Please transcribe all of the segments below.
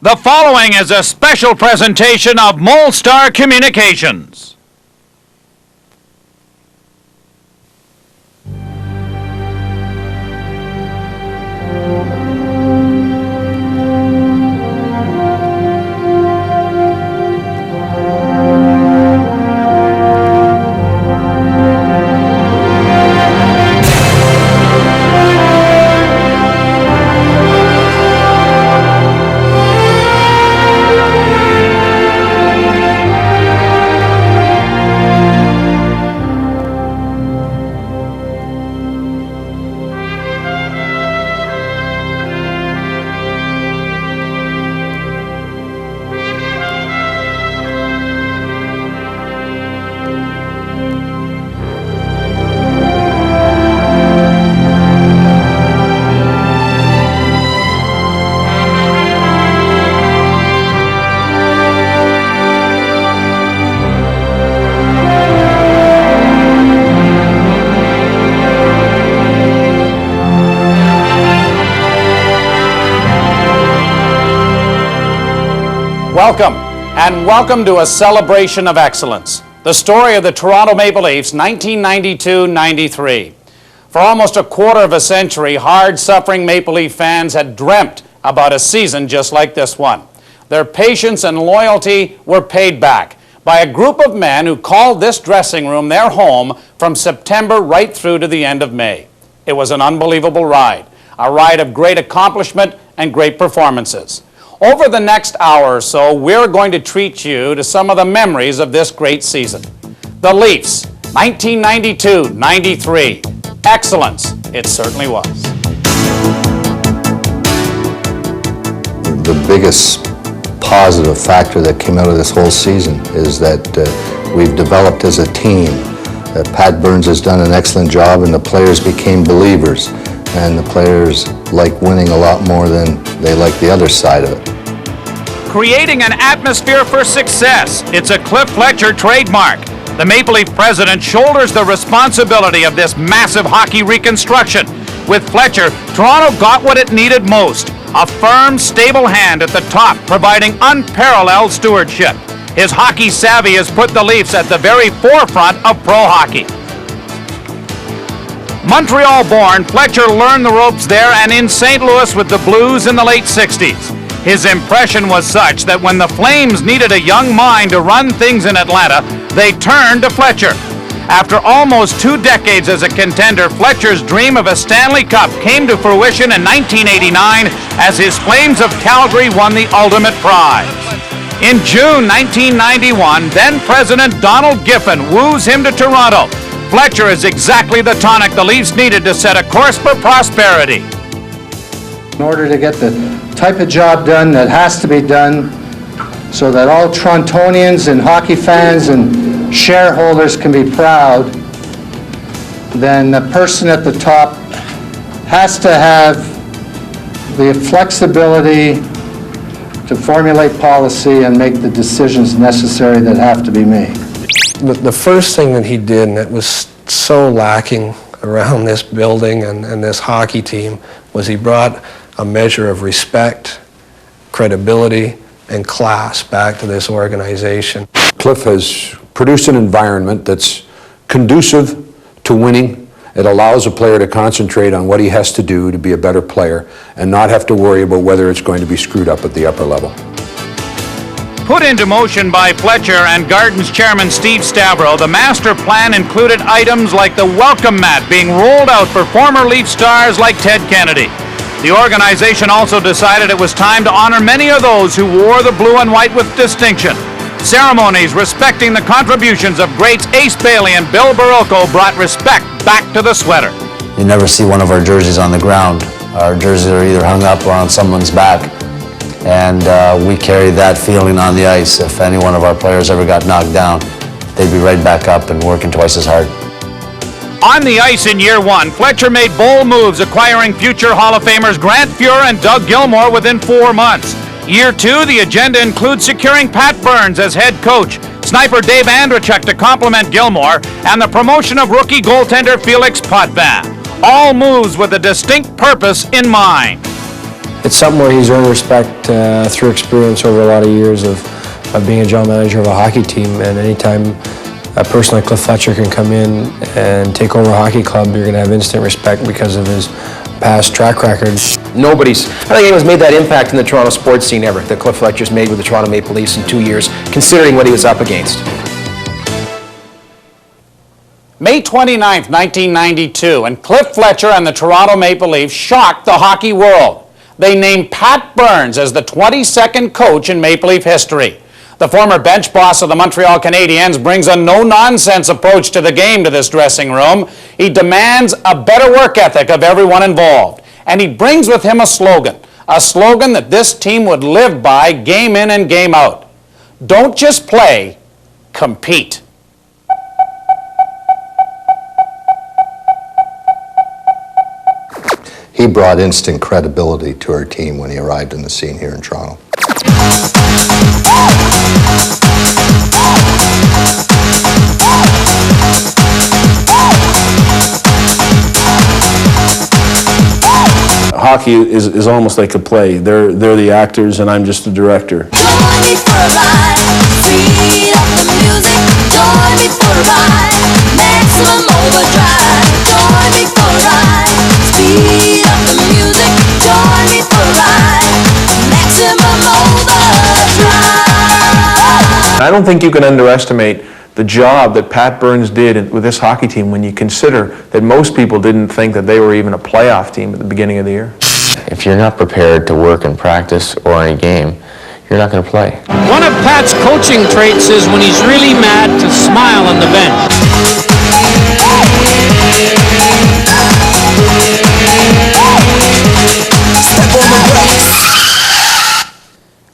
The following is a special presentation of Molestar Communications. Welcome, and welcome to a celebration of excellence. The story of the Toronto Maple Leafs, 1992-93. For almost a quarter of a century, hard-suffering Maple Leaf fans had dreamt about a season just like this one. Their patience and loyalty were paid back by a group of men who called this dressing room their home from September right through to the end of May. It was an unbelievable ride, a ride of great accomplishment and great performances. Over the next hour or so, we're going to treat you to some of the memories of this great season. The Leafs, 1992-93. Excellence, it certainly was. The biggest positive factor that came out of this whole season is that we've developed as a team. Pat Burns has done an excellent job, and the players became believers. And the players like winning a lot more than they like the other side of it. Creating an atmosphere for success. It's a Cliff Fletcher trademark. The Maple Leaf president shoulders the responsibility of this massive hockey reconstruction. With Fletcher, Toronto got what it needed most. A firm, stable hand at the top, providing unparalleled stewardship. His hockey savvy has put the Leafs at the very forefront of pro hockey. Montreal-born, Fletcher learned the ropes there and in St. Louis with the Blues in the late 60s. His impression was such that when the Flames needed a young mind to run things in Atlanta, they turned to Fletcher. After almost 2 decades as a contender, Fletcher's dream of a Stanley Cup came to fruition in 1989 as his Flames of Calgary won the ultimate prize. In June 1991, then-President Donald Giffen woos him to Toronto. Fletcher is exactly the tonic the Leafs needed to set a course for prosperity. In order to get the type of job done that has to be done so that all Torontonians and hockey fans and shareholders can be proud, then the person at the top has to have the flexibility to formulate policy and make the decisions necessary that have to be made. The first thing that he did, and it was so lacking around this building and this hockey team, was he brought a measure of respect, credibility, and class back to this organization. Cliff has produced an environment that's conducive to winning. It allows a player to concentrate on what he has to do to be a better player and not have to worry about whether it's going to be screwed up at the upper level. Put into motion by Fletcher and Gardens chairman Steve Stavro, the master plan included items like the welcome mat being rolled out for former Leaf stars like Ted Kennedy. The organization also decided it was time to honor many of those who wore the blue and white with distinction. Ceremonies respecting the contributions of greats Ace Bailey and Bill Barilko brought respect back to the sweater. You never see one of our jerseys on the ground. Our jerseys are either hung up or on someone's back. And we carry that feeling on the ice. If any one of our players ever got knocked down, they'd be right back up and working twice as hard. On the ice in year 1, Fletcher made bold moves acquiring future Hall of Famers Grant Fuhr and Doug Gilmour within 4 months. Year 2, the agenda includes securing Pat Burns as head coach, sniper Dave Andreychuk to complement Gilmour, and the promotion of rookie goaltender Felix Potvin. All moves with a distinct purpose in mind. it's something where he's earned respect through experience over a lot of years of being a general manager of a hockey team. And anytime a person like Cliff Fletcher can come in and take over a hockey club, you're going to have instant respect because of his past track record. I don't think anyone's made that impact in the Toronto sports scene ever that Cliff Fletcher's made with the Toronto Maple Leafs in 2 years, considering what he was up against. May 29th, 1992, and Cliff Fletcher and the Toronto Maple Leafs shocked the hockey world. They named Pat Burns as the 22nd coach in Maple Leaf history. The former bench boss of the Montreal Canadiens brings a no-nonsense approach to the game to this dressing room. He demands a better work ethic of everyone involved. And he brings with him a slogan that this team would live by game in and game out. Don't just play, compete. He brought instant credibility to our team when he arrived in the scene here in Toronto. Hockey is almost like a play. They're the actors and I'm just the director. Join me for a ride, speed up the music. Join me for a ride, maximum overdrive. Join me for a ride, speed up the music. Join me for a ride, maximum overdrive. I don't think you can underestimate the job that Pat Burns did with this hockey team when you consider that most people didn't think that they were even a playoff team at the beginning of the year. If you're not prepared to work in practice or in a game, you're not going to play. One of Pat's coaching traits is when he's really mad to smile on the bench.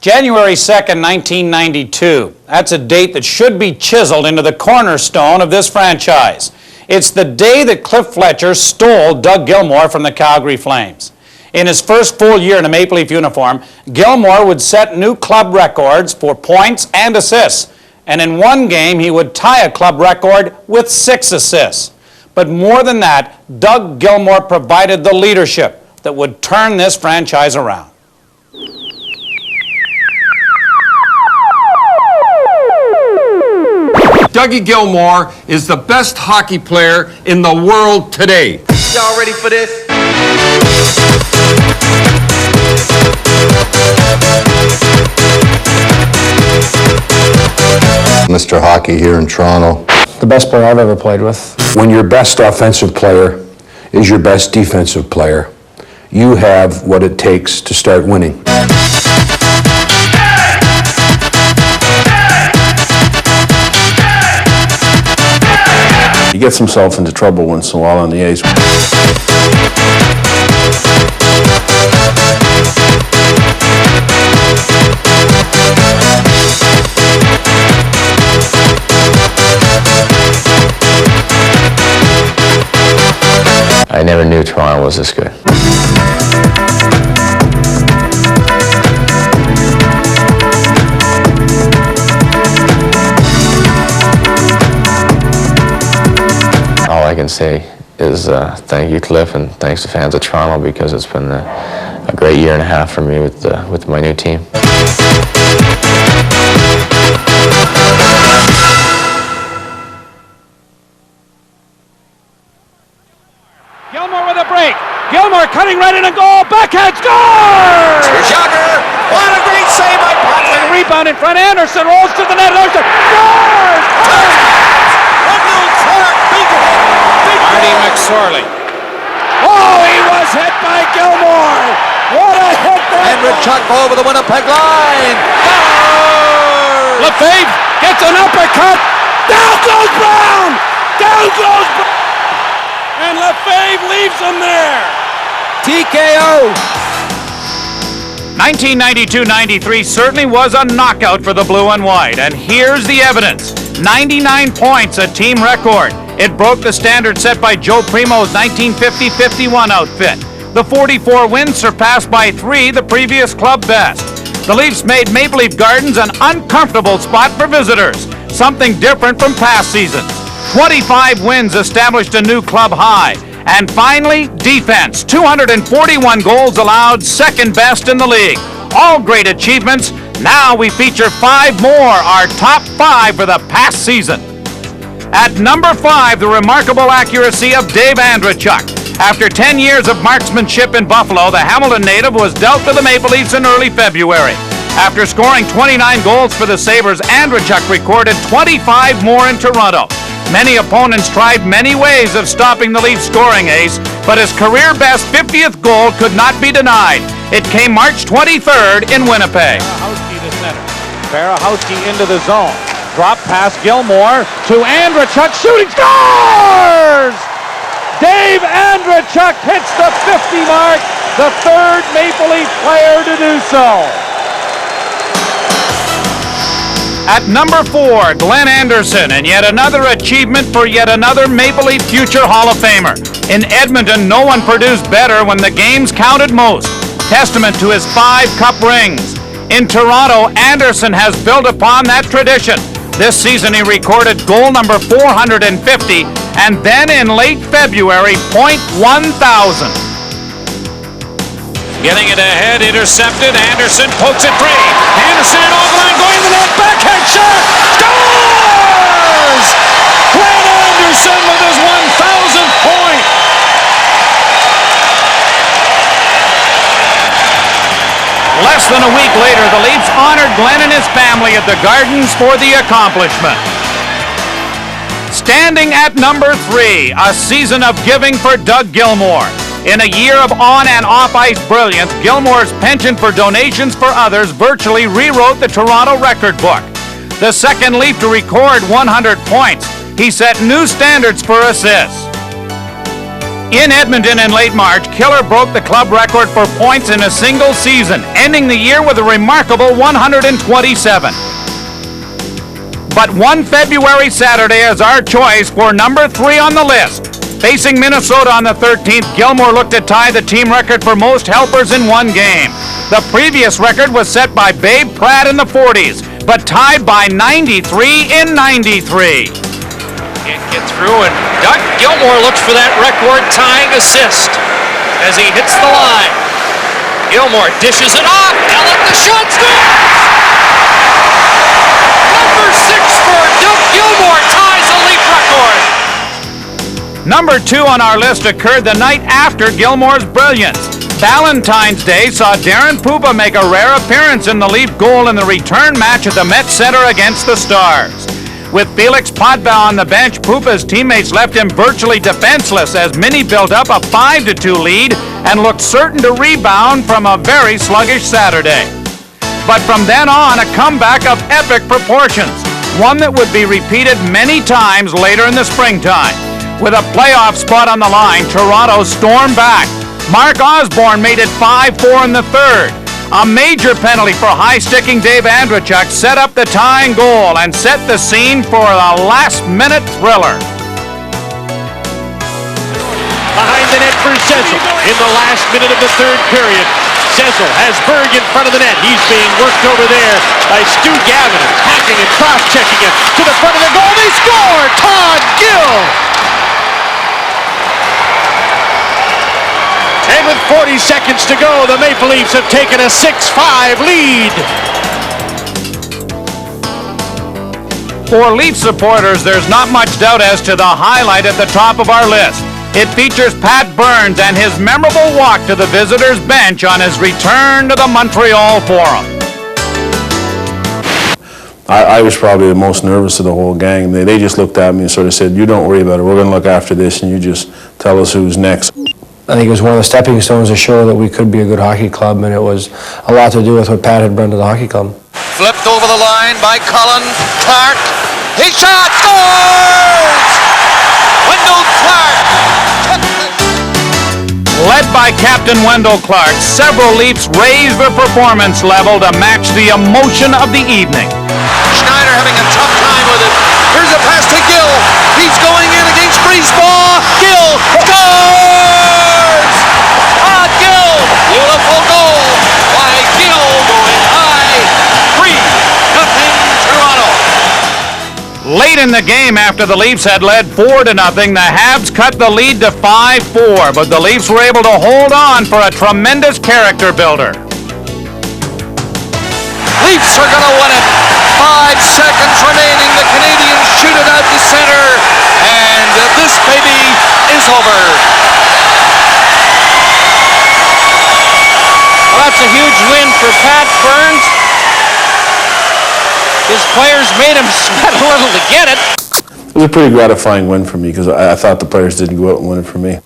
January 2nd, 1992. That's a date that should be chiseled into the cornerstone of this franchise. It's the day that Cliff Fletcher stole Doug Gilmour from the Calgary Flames. In his first full year in a Maple Leaf uniform, Gilmour would set new club records for points and assists. And in one game, he would tie a club record with 6 assists. But more than that, Doug Gilmour provided the leadership that would turn this franchise around. Dougie Gilmour is the best hockey player in the world today. Y'all ready for this? Mr. Hockey here in Toronto. The best player I've ever played with. When your best offensive player is your best defensive player, you have what it takes to start winning. He gets himself into trouble once in a while on the ice. I never knew Toronto was this good. All I can say is thank you, Cliff, and thanks to fans of Toronto because it's been a great year and a half for me with my new team. Gilmour with a break. Gilmour cutting right in a goal. Backhand scores! Here's Yager. What a great save by Patrick. Rebound in front. Anderson rolls to the net. Anderson scores! Marty McSorley. Oh, he was hit by Gilmour. What a hit by Henrik Chuck over the Winnipeg line. Lefebvre gets an uppercut. Down goes Brown. Down goes Brown. And Lefebvre leaves him there. TKO. 1992-93 certainly was a knockout for the blue and white. And here's the evidence. 99 points, a team record. It broke the standard set by Joe Primo's 1950-51 outfit. The 44 wins surpassed by 3 the previous club best. The Leafs made Maple Leaf Gardens an uncomfortable spot for visitors, something different from past seasons. 25 wins established a new club high, And finally, defense. 241 goals allowed, second best in the league. All great achievements. Now we feature 5 more, our top 5 for the past season. At number 5, the remarkable accuracy of Dave Andreychuk. After 10 years of marksmanship in Buffalo, the Hamilton native was dealt to the Maple Leafs in early February. After scoring 29 goals for the Sabres, Andreychuk recorded 25 more in Toronto. Many opponents tried many ways of stopping the Leafs scoring ace, but his career-best 50th goal could not be denied. It came March 23rd in Winnipeg. Barahowski to center. Barahowski into the zone. Drop pass Gilmour to Andreychuk. Shooting, scores! Dave Andreychuk hits the 50 mark, the third Maple Leaf player to do so. At number 4, Glenn Anderson, and yet another achievement for yet another Maple Leaf future Hall of Famer. In Edmonton, no one produced better when the games counted most. Testament to his 5 cup rings. In Toronto, Anderson has built upon that tradition. This season he recorded goal number 450, and then in late February, .1000. Getting it ahead, intercepted, Anderson pokes it free. Anderson in over the line, going to the net, backhand shot, scores! Glenn Anderson with his 1,000th point. Less than a week later, the Leafs honored Glenn and his family at the Gardens for the accomplishment. Standing at number 3, a season of giving for Doug Gilmour. In a year of on and off ice brilliance, Gilmour's penchant for donations for others virtually rewrote the Toronto record book. The second Leaf to record 100 points, he set new standards for assists. In Edmonton in late March, Killer broke the club record for points in a single season, ending the year with a remarkable 127. But one February Saturday is our choice for number 3 on the list. Facing Minnesota on the 13th, Gilmour looked to tie the team record for most helpers in one game. The previous record was set by Babe Pratt in the 40s, but tied by 93 in 93. Can't get through, and Doug Gilmour looks for that record-tying assist as he hits the line. Gilmour dishes it off. Allen, the shot scores! Number 6 for Doug Gilmour ties the Leaf record. Number 2 on our list occurred the night after Gilmour's brilliance. Valentine's Day saw Darren Pupa make a rare appearance in the Leaf goal in the return match at the Met Center against the Stars. With Felix Potvin on the bench, Pupa's teammates left him virtually defenseless as Minnie built up a 5-2 lead and looked certain to rebound from a very sluggish Saturday. But from then on, a comeback of epic proportions, one that would be repeated many times later in the springtime. With a playoff spot on the line, Toronto stormed back. Mark Osborne made it 5-4 in the third. A major penalty for high-sticking Dave Andreychuk set up the tying goal and set the scene for a last-minute thriller. Behind the net for Cecil in the last minute of the third period. Cecil has Berg in front of the net. He's being worked over there by Stu Gavin, hacking and cross-checking it to the front of the goal. They score! Todd Gill! And with 40 seconds to go, the Maple Leafs have taken a 6-5 lead. For Leaf supporters, there's not much doubt as to the highlight at the top of our list. It features Pat Burns and his memorable walk to the visitors' bench on his return to the Montreal Forum. I was probably the most nervous of the whole gang. They just looked at me and sort of said, "You don't worry about it. We're going to look after this, and you just tell us who's next." I think it was one of the stepping stones to show that we could be a good hockey club, and it was a lot to do with what Pat had brought to the hockey club. Flipped over the line by Colin Clark. He shot, scores! Wendell Clark. Led by Captain Wendell Clark, several Leafs raised their performance level to match the emotion of the evening. Schneider having a tough time with it. Here's a pass to Gill. He's going in against Brisebois. Gill scores! Gill, beautiful goal by Gill going high. 3-0 Toronto. Late in the game after the Leafs had led 4-0, the Habs cut the lead to 5-4, but the Leafs were able to hold on for a tremendous character builder. Leafs are going to win it. 5 seconds remaining. The Canadians shoot it out to center. And this baby is over. Well, that's a huge win for Pat Burns. His players made him sweat a little to get it. It was a pretty gratifying win for me because I thought the players didn't go out and win it for me.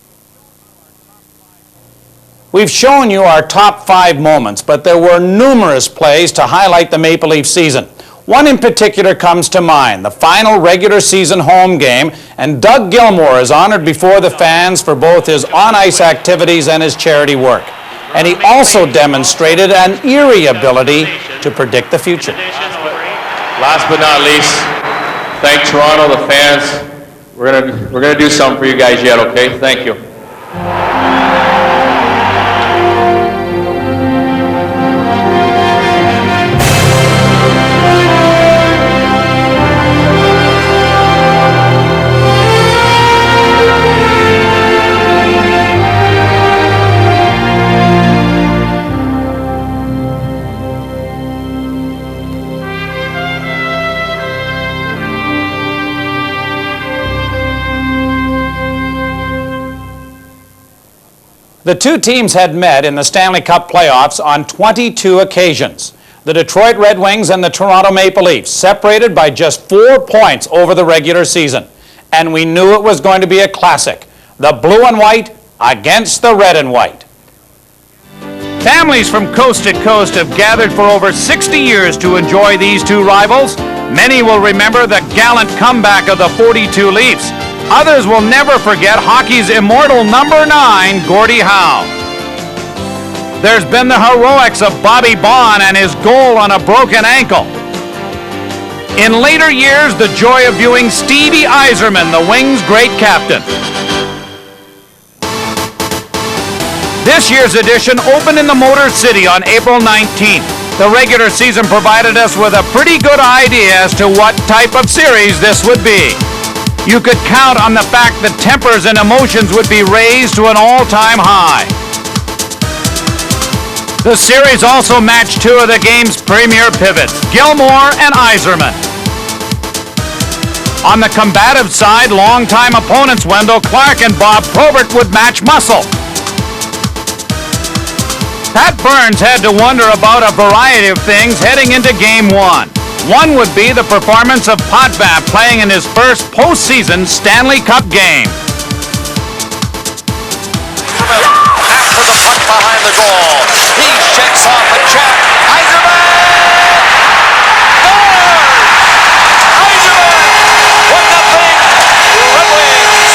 We've shown you our top 5 moments, but there were numerous plays to highlight the Maple Leaf season. One in particular comes to mind, the final regular season home game, and Doug Gilmour is honored before the fans for both his on-ice activities and his charity work. And he also demonstrated an eerie ability to predict the future. Last but not least, thank Toronto, the fans. We're gonna do something for you guys yet, okay? Thank you. The two teams had met in the Stanley Cup playoffs on 22 occasions. The Detroit Red Wings and the Toronto Maple Leafs separated by just 4 points over the regular season. And we knew it was going to be a classic. The blue and white against the red and white. Families from coast to coast have gathered for over 60 years to enjoy these two rivals. Many will remember the gallant comeback of the 42 Leafs. Others will never forget hockey's immortal number 9, Gordie Howe. There's been the heroics of Bobby Baun and his goal on a broken ankle. In later years, the joy of viewing Stevie Yzerman, the Wings' great captain. This year's edition opened in the Motor City on April 19th. The regular season provided us with a pretty good idea as to what type of series this would be. You could count on the fact that tempers and emotions would be raised to an all-time high. The series also matched 2 of the game's premier pivots, Gilmour and Yzerman. On the combative side, longtime opponents Wendell Clark and Bob Probert would match muscle. Pat Burns had to wonder about a variety of things heading into Game 1. One would be the performance of Potvin playing in his first postseason Stanley Cup game. After the puck behind the goal, he shakes off a check. Yzerman! Scores! Yzerman! 1-0 Red Wings!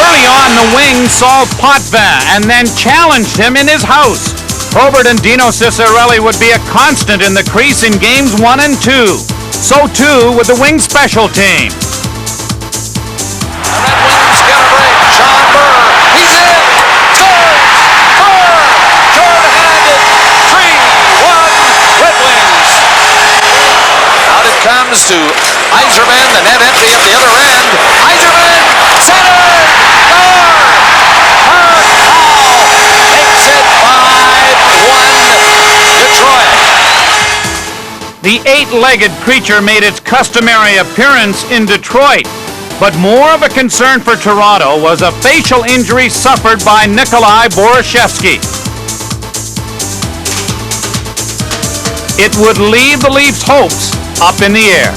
Early on, the Wings saw Potvin and then challenged him in his house. Probert and Dino Ciccarelli would be a constant in the crease in games 1 and 2. So too with the Wings special teams. The Red Wings get a break. Sean Burr, he's in! Scores! Burr! Short-handed! 3-1 Red Wings! Out it comes to Yzerman, the net empty at the other end. Yzerman! Center! The 8-legged creature made its customary appearance in Detroit, but more of a concern for Toronto was a facial injury suffered by Nikolai Borashevsky. It would leave the Leafs' hopes up in the air.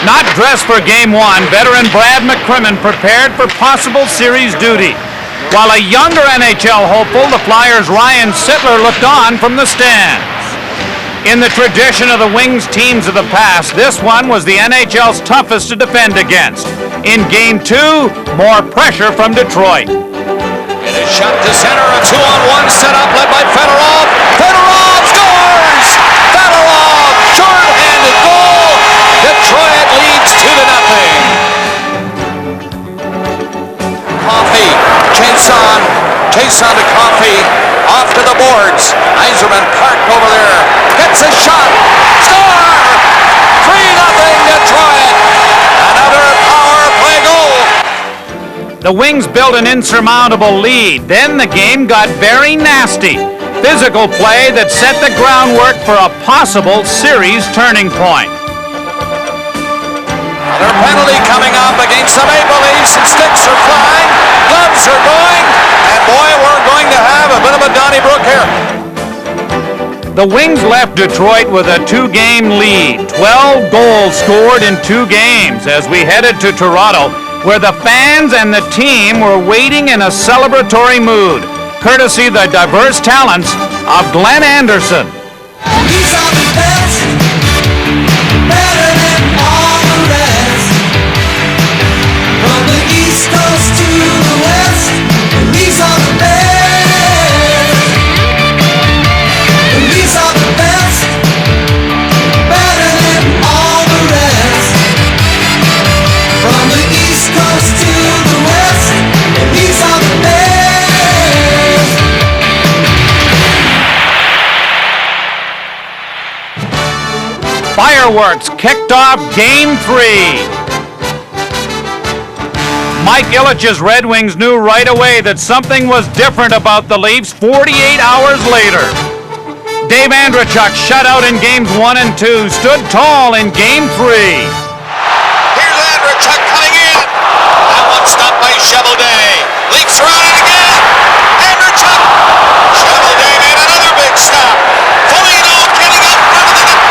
Not dressed for Game 1, veteran Brad McCrimmon prepared for possible series duty, while a younger NHL hopeful, the Flyers' Ryan Sittler, looked on from the stands. In the tradition of the Wings teams of the past, this one was the NHL's toughest to defend against. In Game 2, more pressure from Detroit. It is shot to center, a 2-on-1 setup led by Fedorov. Fedorov scores! Fedorov, short-handed goal! Detroit leads 2-0. Coffey, chase on to Coffey, off to the boards. Yzerman parked The Wings built an insurmountable lead. Then the game got very nasty. Physical play that set the groundwork for a possible series turning point. Another penalty coming up against the Maple Leafs, and sticks are flying, gloves are going, and boy, we're going to have a bit of a Donnybrook here. The Wings left Detroit with a 2-game lead, 12 goals scored in 2 games as we headed to Toronto, where the fans and the team were waiting in a celebratory mood, courtesy the diverse talents of Glenn Anderson. These are the best, better than all the rest. From the East Coast to the West, these are the best. These are the best, better than all the rest. From the East Coast to the West, these are the best. Fireworks kicked off Game 3. Mike Ilitch's Red Wings knew right away that something was different about the Leafs 48 hours later. Dave Andreychuk, shut out in Games 1 and 2, stood tall in Game 3. Here's Andreychuk cutting in. That one stopped by Cheveldae. Leafs are on it again. Andreychuk. Cheveldae made another big stop. Foligno getting up front of the net.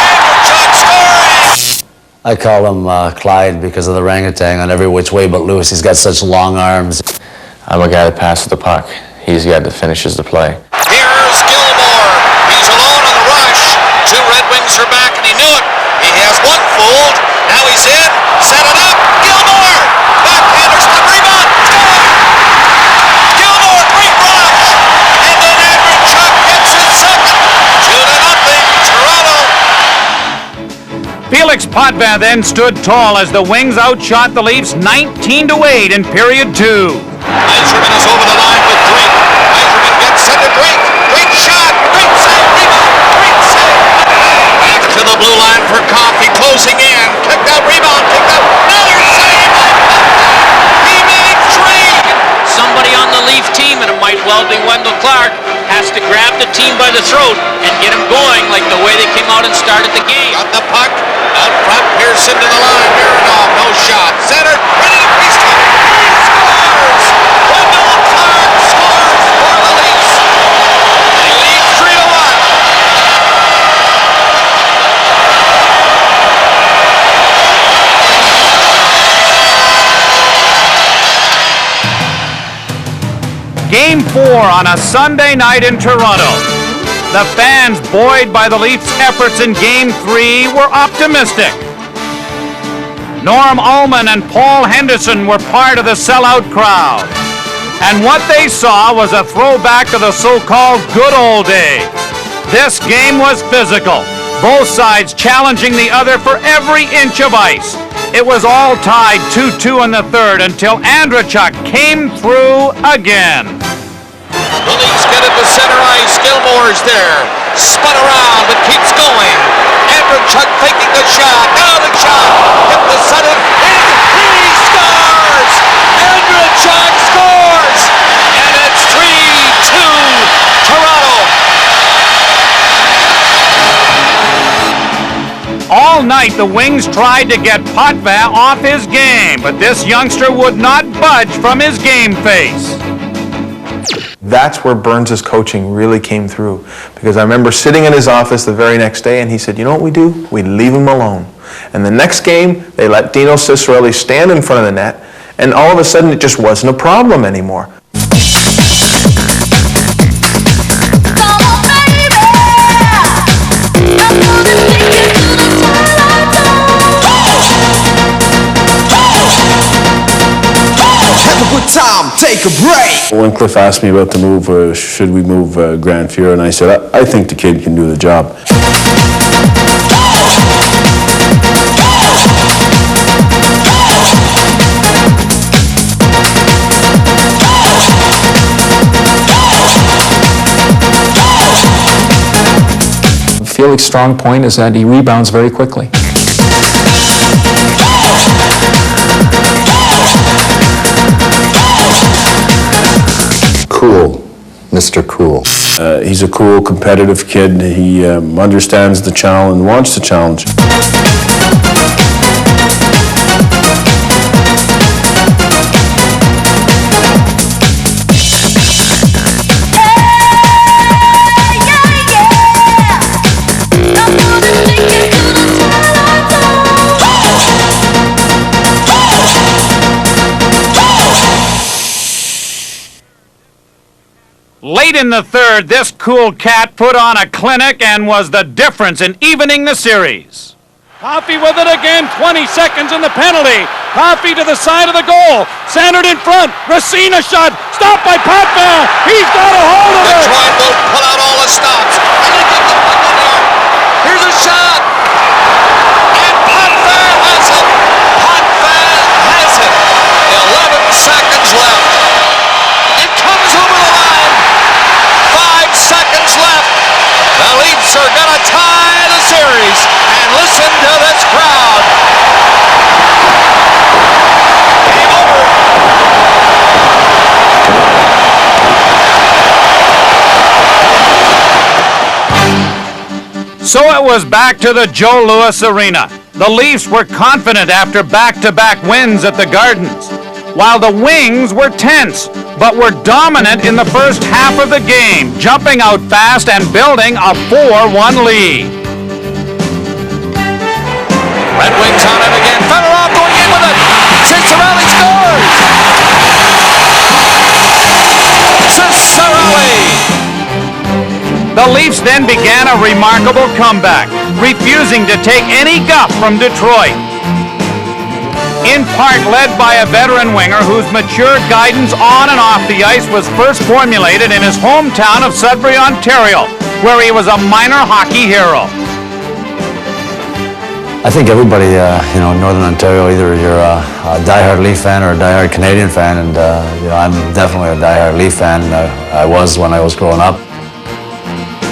Andreychuk scoring. I call him Clyde because of the orangutan on every which way but loose. He's got such long arms. I'm a guy that passes the puck. He's the guy that finishes the play. Here's Gilmore. He's alone on the rush. 2 Red Wings are back, and he knew it. He has one fooled. Now he's in. Set it up. Gilmore. Backhander, stop, rebound. Score. Gilmore, great rush. And then Andreychuk gets his second. 2-0, Toronto. Felix Potvin then stood tall as the Wings outshot the Leafs 19-8 in period 2. Yzerman is over the line with Drake. Yzerman gets set to Drake. Great shot. Great save. Rebound. Great save. Back to the blue line for Coffey. Closing in. Kicked out. Rebound. Kicked out. Another save by Potvin. He made 3. Somebody on the Leaf team, and it might well be Wendell Clark, has to grab the team by the throat and get them going like the way they came out and started the game. Got the puck. Out front. Pearson to the line. Mironov. No shot. Center. Ready to crease it. He scores. Wendell Clark scores for the Leafs. They lead 3-1. Game 4 on a Sunday night in Toronto. The fans, buoyed by the Leafs' efforts in Game 3, were optimistic. Norm Ullman and Paul Henderson were part of the sellout crowd. And what they saw was a throwback to the so-called good old days. This game was physical, both sides challenging the other for every inch of ice. It was all tied 2-2 in the third until Andreychuk came through again. The Leafs get it to center ice. Gilmore's there. Spun around, but keeps going. Andreychuk faking the shot. Now the shot. Hit the center. And he scores! Andreychuk scores! And it's 3-2 Toronto. All night, the Wings tried to get Potvin off his game, but this youngster would not budge from his game face. That's where Burns' coaching really came through. Because I remember sitting in his office the very next day and he said, you know what we do? We leave him alone. And the next game, they let Dino Ciccarelli stand in front of the net, and all of a sudden it just wasn't a problem anymore. Time, take a break. When Cliff asked me about the move, should we move Grant Fuhrer, and I said, I think the kid can do the job. Felix's strong point is that he rebounds very quickly. Cool, Mr. Cool. He's a cool, competitive kid. He understands the challenge and wants to challenge. Late in the third, this cool cat put on a clinic and was the difference in evening the series. Coffey with it again, 20 seconds in the penalty. Coffey to the side of the goal, centered in front. Racina shot, stopped by Potvin. He's got a hold of it. Detroit will pull out all the stops. Here's a shot. And Potvin has it. Potvin has it. 11 seconds left. It comes over the line. 5 seconds left. The Leafs are going to tie the series. And listen to this crowd. Game over. So it was back to the Joe Louis Arena. The Leafs were confident after back-to-back wins at the Gardens, while the Wings were tense, but were dominant in the first half of the game, jumping out fast and building a 4-1 lead. Red Wings on it again. Fedorov going in with it. Ciccarelli scores. Ciccarelli. The Leafs then began a remarkable comeback, refusing to take any guff from Detroit. In part led by a veteran winger whose mature guidance on and off the ice was first formulated in his hometown of Sudbury, Ontario, where he was a minor hockey hero. I think everybody, in Northern Ontario, either you're a diehard Leaf fan or a diehard Canadian fan, and I'm definitely a diehard Leaf fan. I was when I was growing up.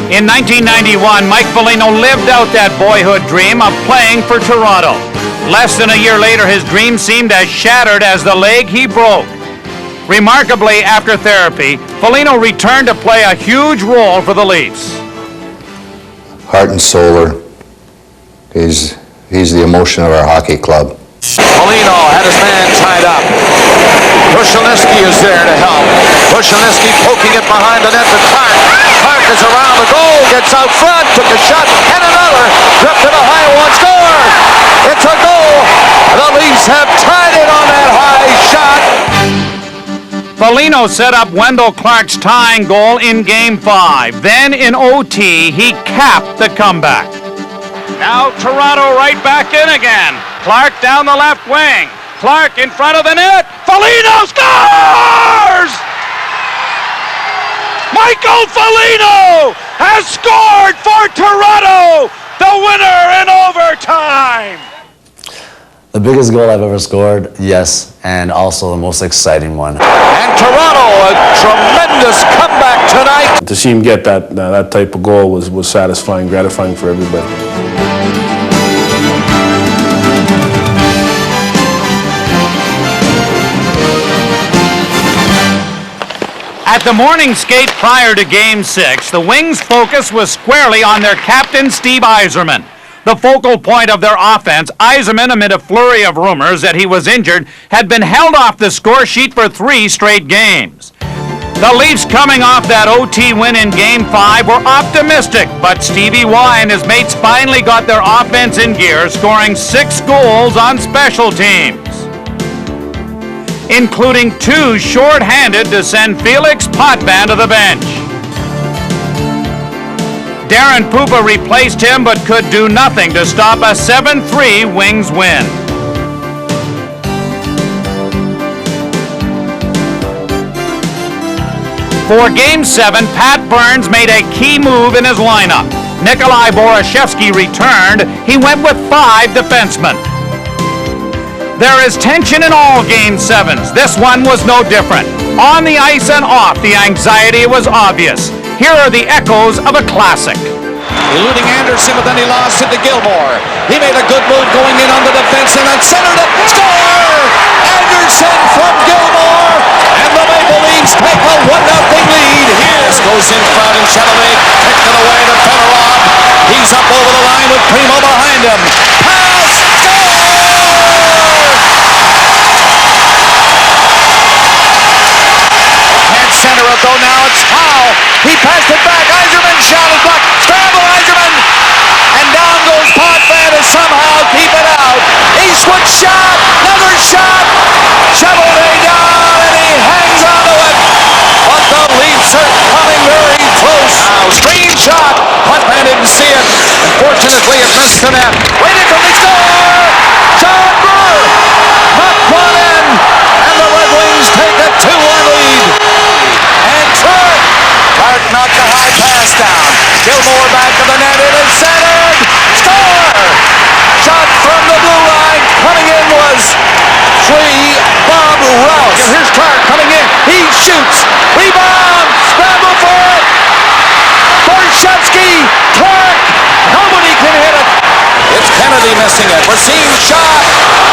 In 1991, Mike Foligno lived out that boyhood dream of playing for Toronto. Less than a year later, his dream seemed as shattered as the leg he broke. Remarkably, after therapy, Foligno returned to play a huge role for the Leafs. Heart and soul, he's the emotion of our hockey club. Foligno had his man tied up. Brushelevsky is there to help. Brushelevsky poking it behind the net to Clark. Clark is around the goal, gets out front, took a shot, and another. Drift to the high one, score! It's a goal! The Leafs have tied it on that high shot. Foligno set up Wendell Clark's tying goal in Game 5. Then in OT, he capped the comeback. Now Toronto right back in again. Clark down the left wing. Clark in front of the net. Foligno scores! Michael Foligno has scored for Toronto, the winner in overtime. The biggest goal I've ever scored, yes, and also the most exciting one. And Toronto, a tremendous comeback tonight. To see him get that type of goal was satisfying, gratifying for everybody. At the morning skate prior to Game 6, the Wings' focus was squarely on their captain, Steve Yzerman. The focal point of their offense, Yzerman, amid a flurry of rumors that he was injured, had been held off the score sheet for 3 straight games. The Leafs, coming off that OT win in Game 5, were optimistic, but Stevie Y and his mates finally got their offense in gear, scoring 6 goals on special teams, including 2 short-handed to send Felix Potvin to the bench. Darren Pupa replaced him but could do nothing to stop a 7-3 Wings win. For Game 7, Pat Burns made a key move in his lineup. Nikolai Borashevsky returned. He went with 5 defensemen. There is tension in all Game 7s. This one was no different. On the ice and off, the anxiety was obvious. Here are the echoes of a classic. eluding Anderson, but then he lost it to Gilmore. He made a good move going in on the defense and then centered it. Score! Anderson from Gilmore, and the Maple Leafs take a 1-0 lead. Here's goes in front, and Cheveley kicked it away to Fedorov. He's up over the line with Primo behind him. Pass! Can't center it though. Now it's Howe. He passed it back. Yzerman shot is blocked. Scramble Yzerman, and down goes Potvin to somehow keep it out. Eastwood shot. Another shot. Cheveley down, and he hangs onto it. But the Leafs are coming very close. Screen shot. Potvin didn't see it. Unfortunately, it missed the net. Waiting for the score. John Brewer. Knocked one in, and the Red Wings take a 2-1 lead. And Clark knocked the high pass down. Gilmore back to the net. It is centered. Score! Shot from the blue line. Coming in was Bob Rouse. And here's Clark coming in. He shoots. Rebound. Scramble for it. Borshevsky. Clark. Nobody can hit it. It's Kennedy missing it. Racine shot.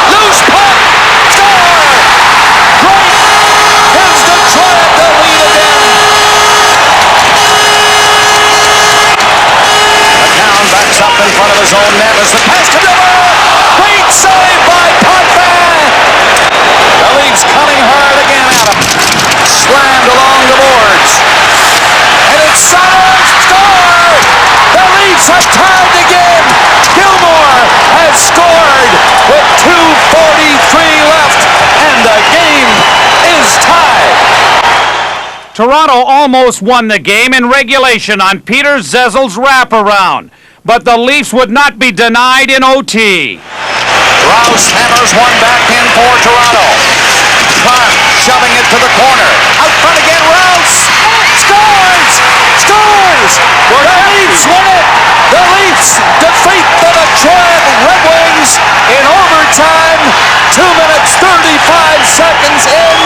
Loose puck. Score! Great. Here's Detroit to lead again. McCown backs up in front of his own net as the pass to Diller. Great save by Potvin. The Leafs coming hard again at him. Slammed along the boards. And it's Sutters. Score! The Leafs have tied the game. Gilmore has scored with 2:43 left, and the game is tied. Toronto almost won the game in regulation on Peter Zezel's wraparound, but the Leafs would not be denied in OT. Rouse hammers one back in for Toronto. Clark shoving it to the corner. Out front again, Rouse. Scores! Scores! The Leafs win it! The Leafs defeat the Detroit Red Wings in overtime. 2 minutes, 35 seconds in.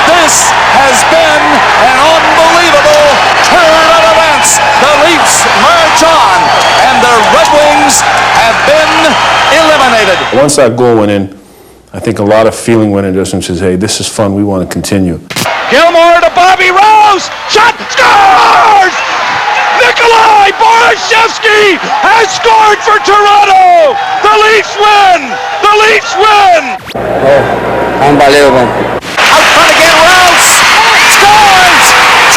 This has been an unbelievable turn of events. The Leafs march on, and the Red Wings have been eliminated. Once that goal went in, I think a lot of feeling went into us and says, hey, this is fun, we want to continue. Gilmore to Bobby Rose. Shot. Scores! Nikolai Borshevsky has scored for Toronto. The Leafs win. The Leafs win. Oh, unbelievable. Out front again, Rouse. Scores!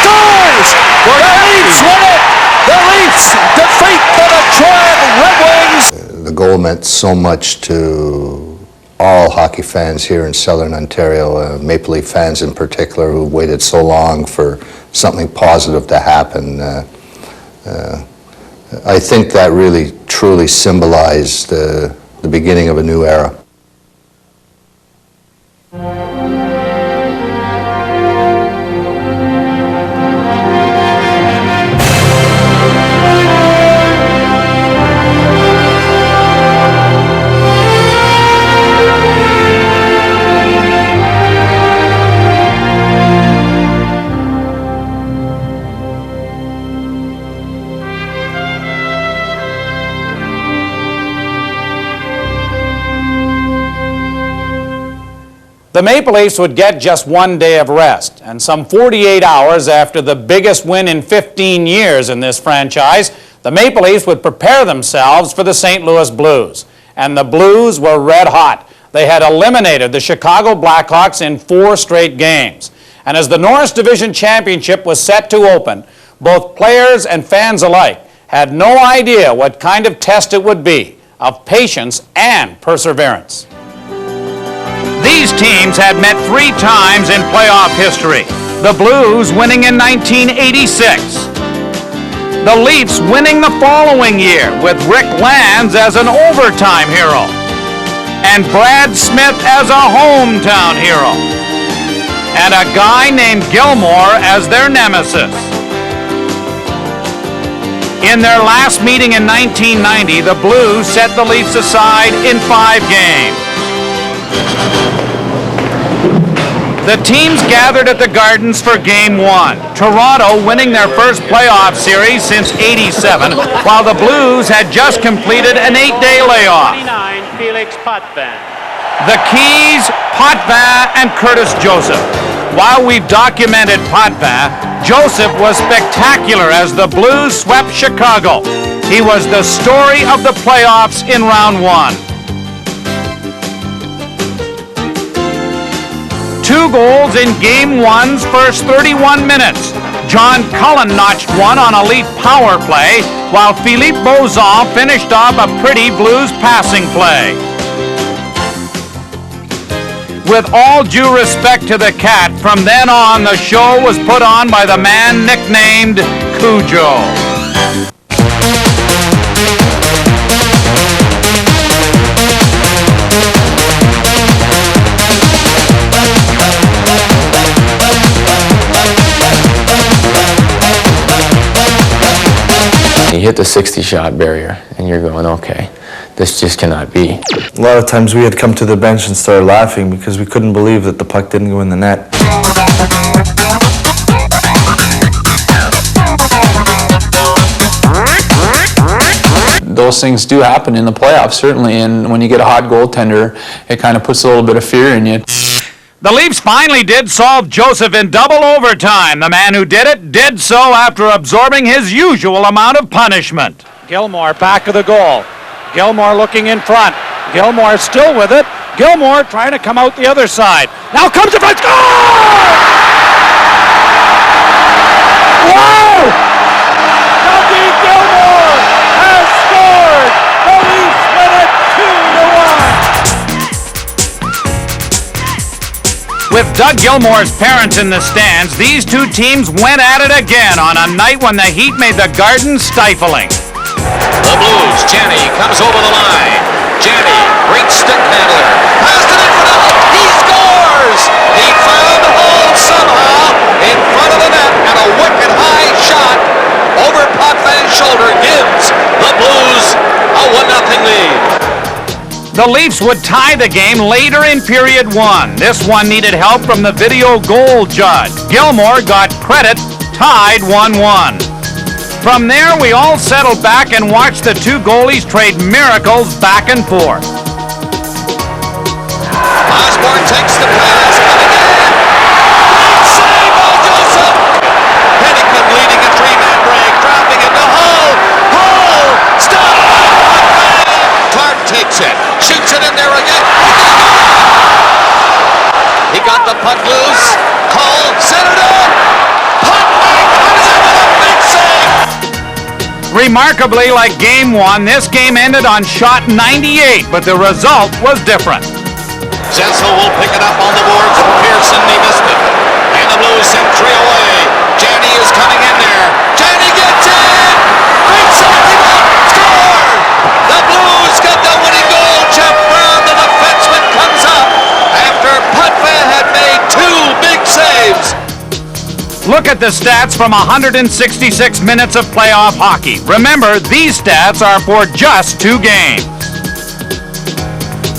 Scores! The Leafs win it. The Leafs defeat the Detroit Red Wings. The goal meant so much to all hockey fans here in Southern Ontario, Maple Leaf fans in particular, who waited so long for something positive to happen. I think that really, truly symbolized the beginning of a new era. The Maple Leafs would get just 1 day of rest, and some 48 hours after the biggest win in 15 years in this franchise, the Maple Leafs would prepare themselves for the St. Louis Blues. And the Blues were red hot. They had eliminated the Chicago Blackhawks in 4 straight games. And as the Norris Division Championship was set to open, both players and fans alike had no idea what kind of test it would be of patience and perseverance. These teams had met 3 times in playoff history. The Blues winning in 1986. The Leafs winning the following year with Rick Lanz as an overtime hero and Brad Smith as a hometown hero and a guy named Gilmore as their nemesis. In their last meeting in 1990, the Blues set the Leafs aside in 5 games. The teams gathered at the Gardens for Game 1. Toronto winning their first playoff series since '87, while the Blues had just completed an 8-day layoff. Felix Potvin. The Keys, Potvin, and Curtis Joseph. While we've documented Potvin, Joseph was spectacular as the Blues swept Chicago. He was the story of the playoffs in round 1. 2 goals in Game 1's first 31 minutes. John Cullen notched one on a Leaf power play, while Philippe Bozon finished off a pretty Blues passing play. With all due respect to the Cat, from then on the show was put on by the man nicknamed Cujo. You hit the 60-shot barrier, and you're going, okay, this just cannot be. A lot of times we had come to the bench and started laughing because we couldn't believe that the puck didn't go in the net. Those things do happen in the playoffs, certainly, and when you get a hot goaltender, it kind of puts a little bit of fear in you. The Leafs finally did solve Joseph in double overtime. The man who did so after absorbing his usual amount of punishment. Gilmore back of the goal. Gilmore looking in front. Gilmore still with it. Gilmore trying to come out the other side. Now comes the front. Score! Whoa! Dougie Gilmore has scored. The Leafs win it 2-1. With Doug Gilmore's parents in the stands, these two teams went at it again on a night when the heat made the Garden stifling. The Blues, Janney comes over the line. Janney, great stick handler. Passed it in front of him. He scores! He found the hole somehow in front of the net, and a wicked high shot over Potvin's shoulder gives the Blues a 1-0 lead. The Leafs would tie the game later in period 1. This one needed help from the video goal judge. Gilmore got credit, tied 1-1. From there, we all settled back and watched the two goalies trade miracles back and forth. Osborne takes the pass, coming in. Great save by Joseph. Pennington leading a 3-man break, dropping it to Hull. Hull, stopped by Potvin. Clark takes it, shoots it in there again. He got the puck loose. Hull centered it. Potvin comes in with a big save. Remarkably, like Game 1, this game ended on shot 98, but the result was different. Zensel will pick it up on the boards from Pearson. He missed it. And the Blues send 3 away. Janney is coming in there. Janney gets in. Great save. Score! The Blues get the winning goal. Jeff Brown, the defenseman, comes up after Potvin had made 2 big saves. Look at the stats from 166 minutes of playoff hockey. Remember, these stats are for just 2 games.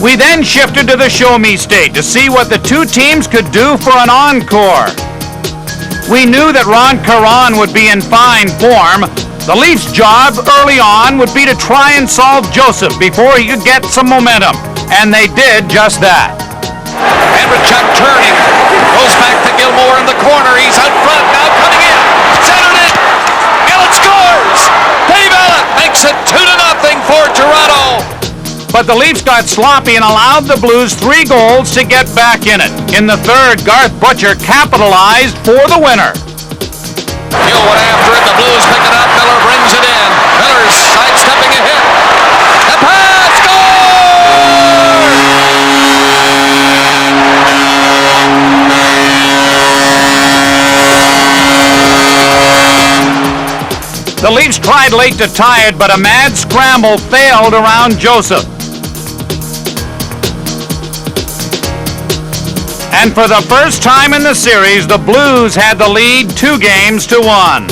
We then shifted to the Show Me State to see what the two teams could do for an encore. We knew that Ron Caron would be in fine form. The Leafs' job early on would be to try and solve Joseph before he could get some momentum. And they did just that. Andreychuk turning, goes back to Gilmore in the corner. He's out front, now coming in. Centered it. Allen scores. Dave Allen makes it 2-0 for Toronto. But the Leafs got sloppy and allowed the Blues 3 goals to get back in it. In the third, Garth Butcher capitalized for the winner. Gill went after it. The Blues pick it up. Miller brings it in. Miller's sidestepping a hit. The pass. The Leafs tried late to tie it, but a mad scramble failed around Joseph. And for the first time in the series, the Blues had the lead 2-1.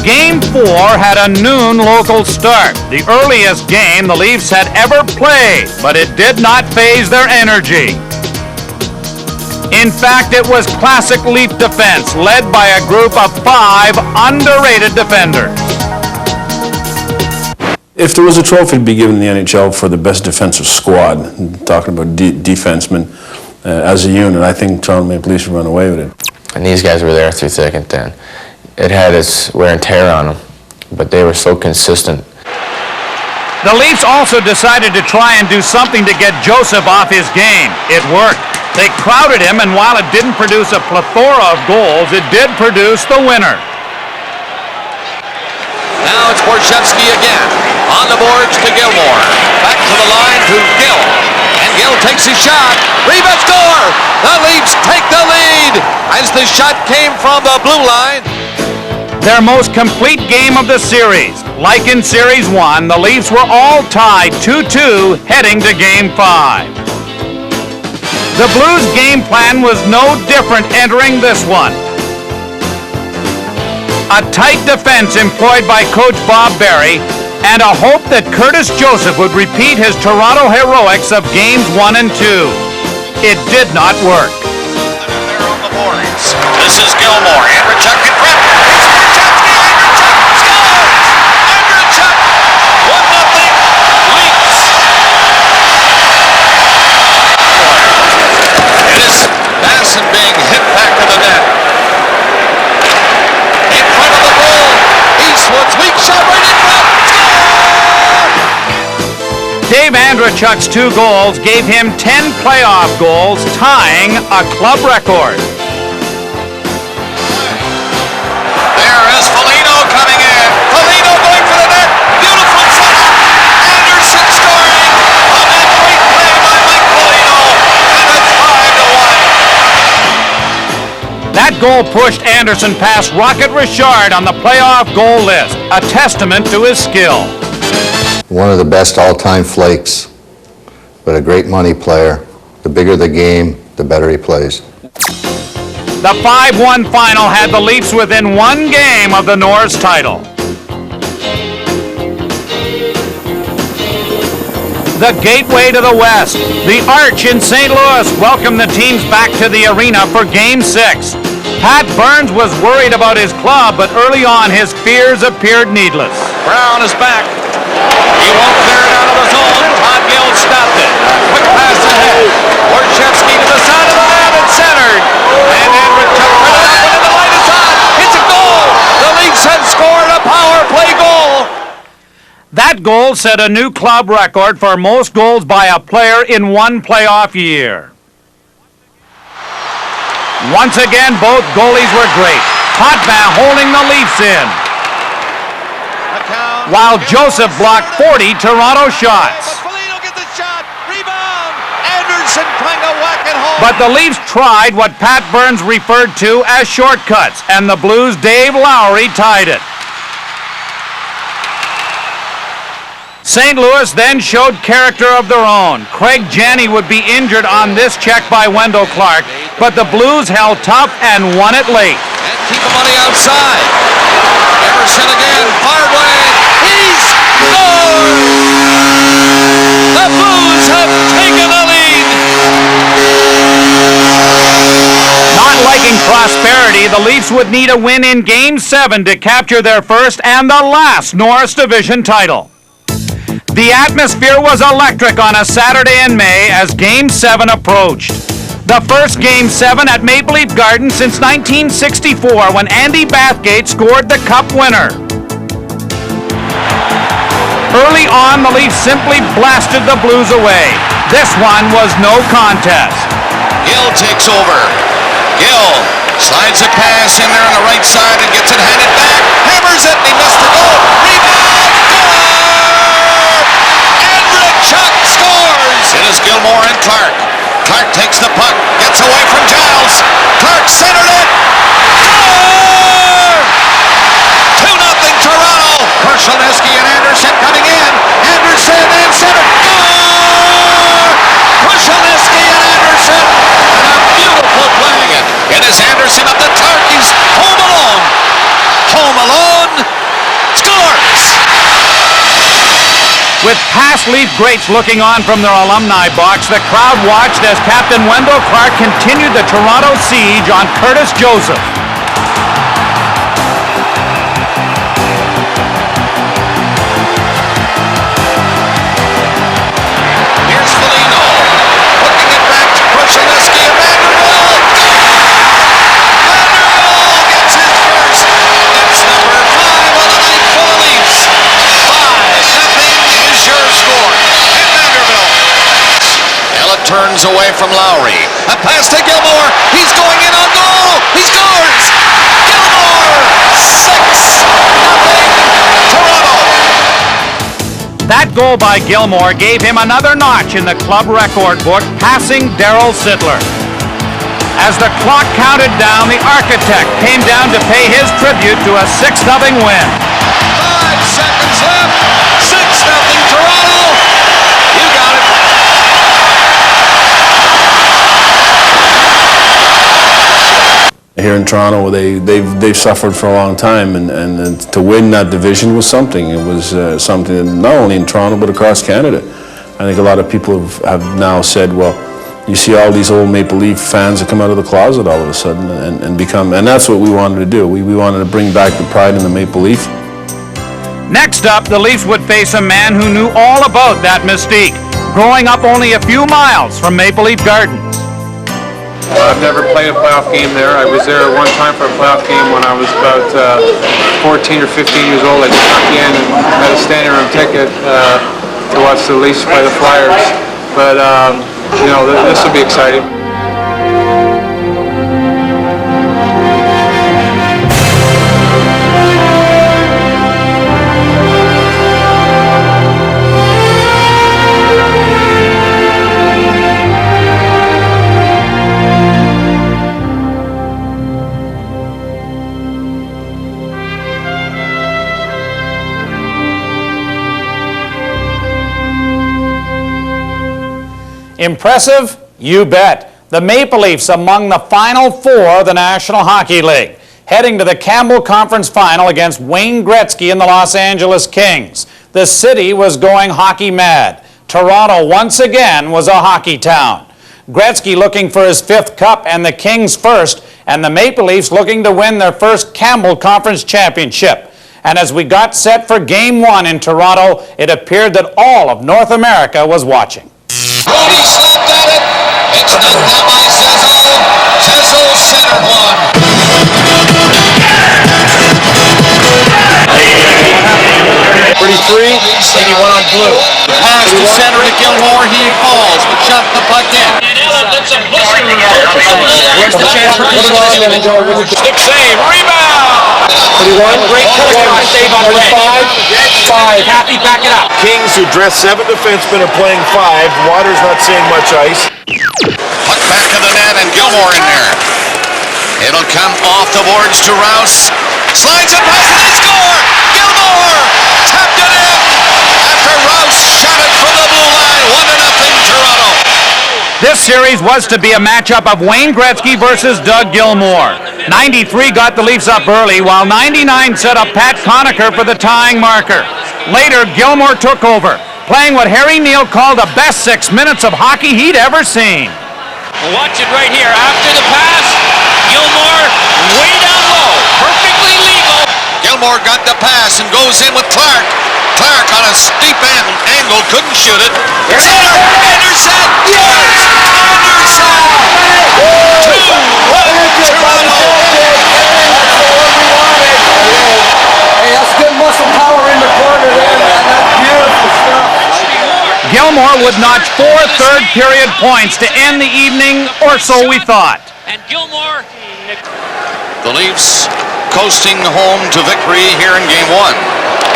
Game 4 had a noon local start, the earliest game the Leafs had ever played, but it did not phase their energy. In fact, it was classic Leaf defense, led by a group of 5 underrated defenders. If there was a trophy to be given in the NHL for the best defensive squad, talking about defensemen as a unit, I think Toronto Maple Leafs would run away with it. And these guys were there through thick and thin. It had its wear and tear on them, but they were so consistent. The Leafs also decided to try and do something to get Joseph off his game. It worked. They crowded him, and while it didn't produce a plethora of goals, it did produce the winner. Now it's Borchevsky again. On the boards to Gilmore. Back to the line to Gill. And Gill takes his shot. Rebound score! The Leafs take the lead as the shot came from the blue line. Their most complete game of the series. Like in Series 1, the Leafs were all tied 2-2 heading to Game 5. The Blues' game plan was no different entering this one. A tight defense employed by Coach Bob Berry, and a hope that Curtis Joseph would repeat his Toronto heroics of Games 1 and 2. It did not work. This is Gilmore. Andrechuk in front. It's Borchevsky. Andrechuk scores! Andrechuk! 1-0 Leafs. It is Basson being hit back to the net. In front of the goal. Eastwood's weak shot right in front. Dave Andrechuk's 2 goals gave him 10 playoff goals, tying a club record. There is Foligno coming in. Foligno going for the net. Beautiful setup. Anderson scoring on that great play by Mike Foligno. And it's 5-1. That goal pushed Anderson past Rocket Richard on the playoff goal list, a testament to his skill. One of the best all-time flakes, but a great money player. The bigger the game, the better he plays. The 5-1 final had the Leafs within 1 game of the Norris title. The gateway to the West, the Arch in St. Louis, welcomed the teams back to the arena for Game 6. Pat Burns was worried about his club, but early on his fears appeared needless. Brown is back. He won't clear it out of the zone. Todd Gill stopped it. Quick pass ahead. Borchevsky to the side of the net and centered. And Andrechuk put it up and the line is on. It's a goal. The Leafs have scored a power play goal. That goal set a new club record for most goals by a player in one playoff year. Once again, both goalies were great. Potvin holding the Leafs in, while Joseph blocked 40 Toronto shots. Foligno gets a shot. Rebound. Anderson trying to whack it home. But the Leafs tried what Pat Burns referred to as shortcuts, and the Blues' Dave Lowry tied it. St. Louis then showed character of their own. Craig Janney would be injured on this check by Wendell Clark, but the Blues held tough and won it late. And keep the money outside. Emerson again, far away. He scores! The Blues have taken the lead. Not liking prosperity, the Leafs would need a win in Game 7 to capture their first and the last Norris Division title. The atmosphere was electric on a Saturday in May as Game 7 approached. The first Game 7 at Maple Leaf Gardens since 1964 when Andy Bathgate scored the Cup winner. Early on, the Leafs simply blasted the Blues away. This one was no contest. Gill takes over. Gill slides a pass in there on the right side and gets it handed back. Hammers it and he missed the goal. Rebound! Andrechuk scores! It is Gilmore and Clark. Clark takes the puck, gets away from Giles. Clark centered it. Score! 2-0 Toronto. Korchelnyski and Anderson coming in. Anderson and center. Score! Korchelnyski and Anderson. And a beautiful play. It is Anderson up to Clark. He's home alone. Home alone. With past Leaf greats looking on from their alumni box, the crowd watched as Captain Wendell Clark continued the Toronto siege on Curtis Joseph. Here's Foligno, hooking it back to Krushelnyski and Vanderbilt. Vanderbilt gets his first. It's number 5 on the night for the Leafs. 5-0 is your score. And Vanderbilt. Ella turns away from Lowry. A pass to Gilmore. He's going in on goal. He scores. Gilmore. 6-0 Toronto. That goal by Gilmore gave him another notch in the club record book, passing Darryl Sittler. As the clock counted down, the architect came down to pay his tribute to a 6-0 win. 5 seconds left. 6-0 Toronto. You got it. Here in Toronto, they've suffered for a long time, and to win that division was something. It was something not only in Toronto but across Canada. I think a lot of people have now said, well, you see all these old Maple Leaf fans that come out of the closet all of a sudden and that's what we wanted to do. We wanted to bring back the pride in the Maple Leaf. Next up, the Leafs would face a man who knew all about that mystique, growing up only a few miles from Maple Leaf Gardens. I've never played a playoff game there. I was there one time for a playoff game when I was about 14 or 15 years old. I snuck in and had a standing room ticket to watch the Leafs play the Flyers. But, you know, this will be exciting. Impressive? You bet. The Maple Leafs among the Final Four of the National Hockey League, heading to the Campbell Conference Final against Wayne Gretzky and the Los Angeles Kings. The city was going hockey mad. Toronto once again was a hockey town. Gretzky looking for his 5th cup and the Kings first, and the Maple Leafs looking to win their first Campbell Conference Championship. And as we got set for Game 1 in Toronto, it appeared that all of North America was watching. Brody slapped at it. It's knocked down by Cezzo. Cezzo centered one. 33, 81 on blue. Pass to center to Gilmore. He falls, but shot the puck in. Where's the chance for stick save, rebound! 31, great touchdown save on Ray. 5, Happy, back it up. Kings, who dress 7 defensemen, are playing 5. Water's not seeing much ice. Puck back of the net and Gilmore in there. It'll come off the boards to Rouse. Slides it past and they score! Gilmore tapped it in after Rouse shot it from the blue line. 1-0 Toronto. This series was to be a matchup of Wayne Gretzky versus Doug Gilmore. 93 got the Leafs up early, while 99 set up Pat Conacher for the tying marker. Later, Gilmore took over, playing what Harry Neale called the best 6 minutes of hockey he'd ever seen. Watch it right here. After the pass, Gilmore way down low. Perfectly legal. Gilmore got the pass and goes in with Clark. Clark on a steep angle, couldn't shoot it. Center, Anderson, yes! Anderson! 2-1 Toronto. Hey, that's good muscle power in the corner there, man. That's beautiful stuff. Gilmore would notch 4 third-period points to end the evening, or so we thought. And Gilmore. The Leafs coasting home to victory here in Game 1.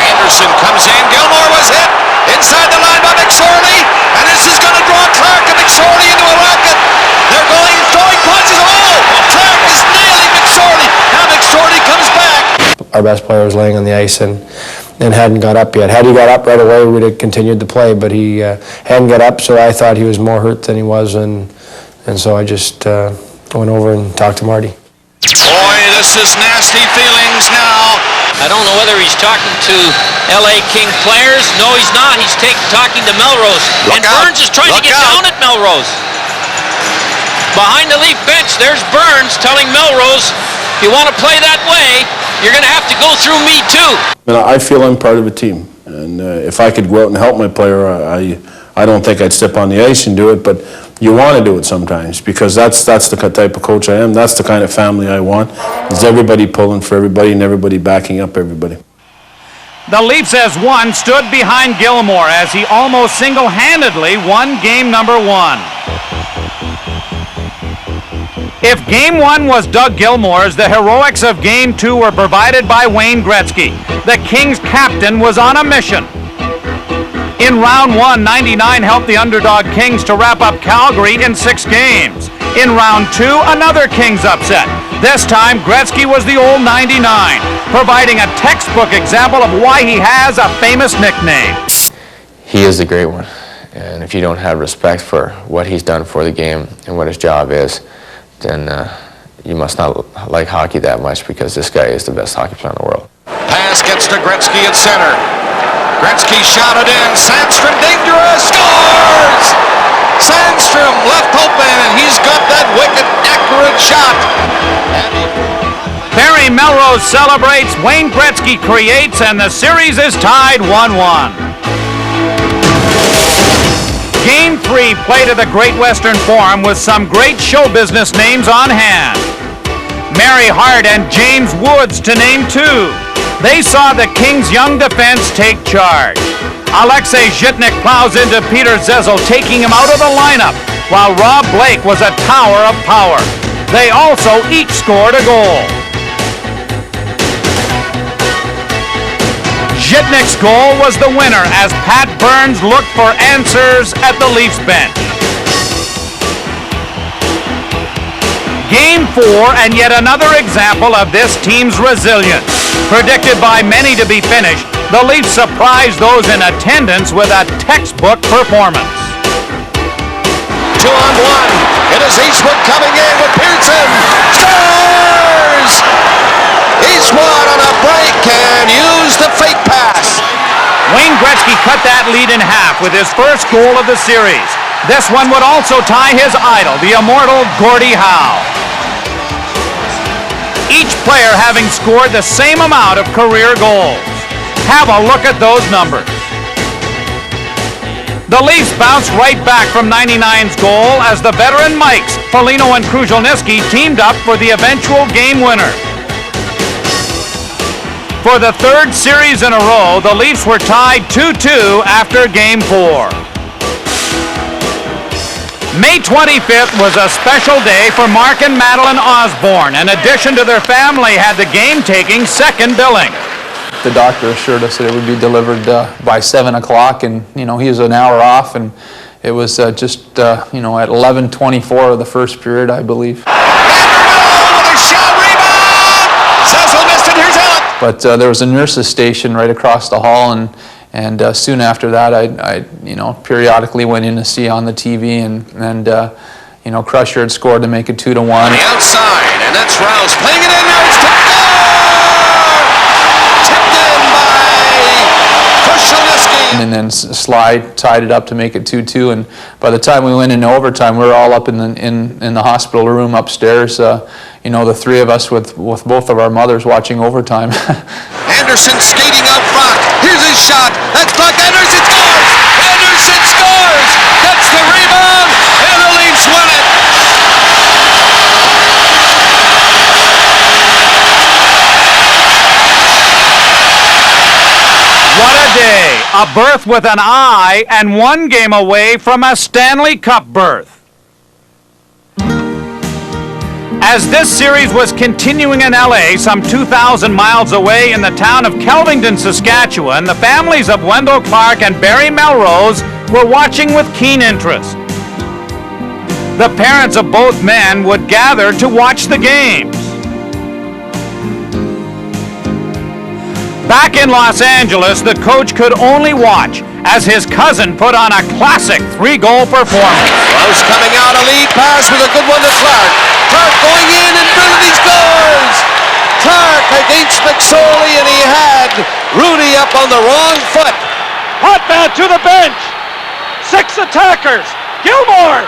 Anderson comes in. Gilmore was hit inside the line by McSorley, and this is going to draw Clark and McSorley into a rocket. They're throwing punches. Oh, Clark is nailing McSorley. Now McSorley comes back. Our best player was laying on the ice and hadn't got up yet. Had he got up right away, we'd have continued to play, but he hadn't got up, so I thought he was more hurt than he was, and so I just went over and talked to Marty. Boy, this is nasty feelings now. I don't know whether he's talking to LA King players. No, he's not. He's talking to Melrose. And Burns is trying to get down at Melrose. Behind the Leaf bench, there's Burns telling Melrose, if you want to play that way, you're going to have to go through me too. I feel I'm part of a team, and if I could go out and help my player, I don't think I'd step on the ice and do it, but you want to do it sometimes, because that's the type of coach I am. That's the kind of family I want. Is everybody pulling for everybody and everybody backing up everybody. The Leafs as one stood behind Gilmore as he almost single-handedly won game number 1. If Game 1 was Doug Gilmore's, the heroics of Game 2 were provided by Wayne Gretzky. The Kings captain was on a mission. In Round 1, 99 helped the underdog Kings to wrap up Calgary in 6 games. In Round 2, another Kings upset. This time, Gretzky was the old 99, providing a textbook example of why he has a famous nickname. He is a great one, and if you don't have respect for what he's done for the game and what his job is, then you must not like hockey that much, because this guy is the best hockey player in the world. Pass gets to Gretzky at center. Gretzky shot it in. Sandstrom dangerous. Scores! Sandstrom left open, and he's got that wicked, accurate shot. Barry Melrose celebrates, Wayne Gretzky creates, and the series is tied 1-1. Game 3 played at the Great Western Forum with some great show business names on hand. Mary Hart and James Woods, to name 2. They saw the Kings' young defense take charge. Alexei Zhitnik plows into Peter Zezel, taking him out of the lineup, while Rob Blake was a tower of power. They also each scored a goal. Zhitnik's goal was the winner as Pat Burns looked for answers at the Leafs bench. Game 4, and yet another example of this team's resilience. Predicted by many to be finished, the Leafs surprised those in attendance with a textbook performance. 2-on-1. It is Eastwood coming in with Pearson. Scores! Eastwood on a break and use the fake pass. Wayne Gretzky cut that lead in half with his first goal of the series. This one would also tie his idol, the immortal Gordie Howe. Each player having scored the same amount of career goals. Have a look at those numbers. The Leafs bounced right back from 99's goal as the veteran Mikes, Foligno and Krushelnyski teamed up for the eventual game winner. For the 3rd series in a row, the Leafs were tied 2-2 after Game 4. May 25th was a special day for Mark and Madeline Osborne. In addition to their family, had the game taking second billing. The doctor assured us that it would be delivered by 7 o'clock, and he was an hour off, and it was just at 11:24 of the first period, I believe. But there was a nurse's station right across the hall, and soon after that, I periodically went in to see on the TV, and Crusher had scored to make it 2-1. On the outside, and that's Rouse playing it in there. It's tipped in by Krushelnyski. And then Slide tied it up to make it 2-2. And by the time we went into overtime, we were all up in the hospital room upstairs. The 3 of us with both of our mothers watching overtime. Anderson skating out front. Here's his shot. That's Buck Anderson scores. Anderson scores. Gets the rebound, and the Leafs win it. What a day! A berth with an I, and 1 game away from a Stanley Cup berth. As this series was continuing in LA, some 2,000 miles away in the town of Kelvington, Saskatchewan, the families of Wendell Clark and Barry Melrose were watching with keen interest. The parents of both men would gather to watch the games. Back in Los Angeles, the coach could only watch as his cousin put on a classic 3-goal performance. Rouse coming out, a lead pass with a good one to Clark. Clark going in, and Brilliant scores! Clark against McSorley, and he had Rudy up on the wrong foot. Hotman to the bench. 6 attackers. Gilmore.